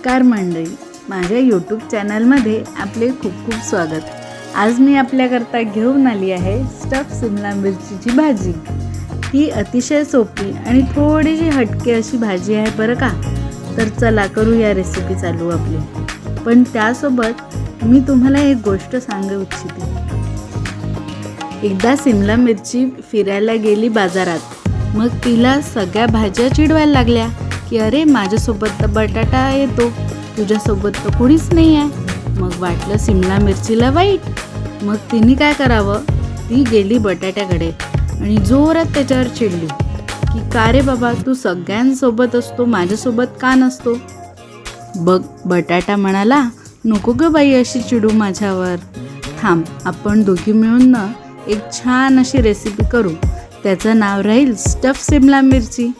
नमस्कार मंडळी, माझ्या यूट्यूब चॅनलमध्ये आपले खूप खूप स्वागत। आज मी आपल्याकरता घेऊन आली आहे स्टफ सिमला मिरचीची भाजी। ही अतिशय सोपी आणि थोडीशी हटके अशी भाजी आहे बरं का। तर चला करूया रेसिपी चालू आपली। पण त्यासोबत मी तुम्हाला एक गोष्ट सांगू इच्छिते। एकदा सिमला मिरची फिरायला गेली बाजारात, मग तिला सगळ्या भाज्या चिडवायला लागल्या की अरे माझ्यासोबत तर बटाटा येतो, तुझ्यासोबत तर कुणीच नाही आहे। मग वाटलं सिमला मिरचीला वाईट। मग तिने काय करावं, ती गेली बटाट्याकडे आणि जोरात त्याच्यावर चिडली की का रे बाबा, तू सगळ्यांसोबत असतो, माझ्यासोबत का नसतो। बघ बटाटा म्हणाला, नको ग बाई अशी चिडू माझ्यावर, थांब आपण दोघी मिळून ना एक छान अशी रेसिपी करू, त्याचं नाव राहील स्टफ सिमला मिरची।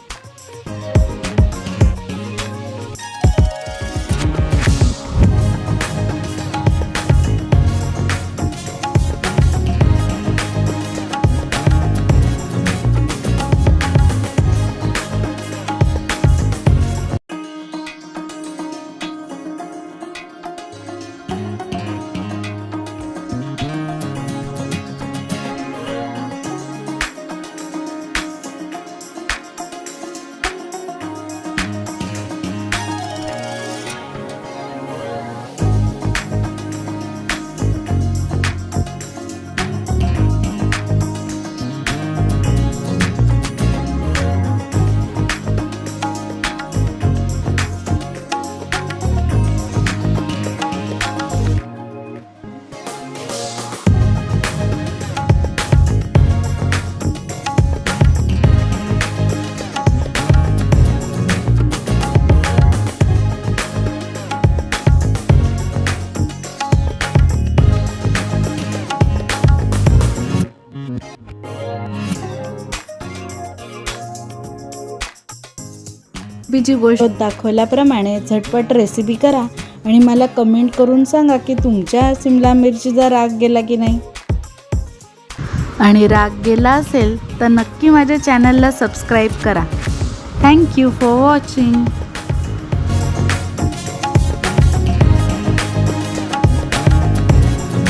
जी गोष्ट दाखवल्याप्रमाणे झटपट रेसिपी करा आणि मला कमेंट करून सांगा की तुमच्या सिमला मिरचीचा राग गेला की नाही। आणि राग गेला असेल तर नक्की माझ्या चॅनलला सबस्क्राईब करा। Thank you for watching.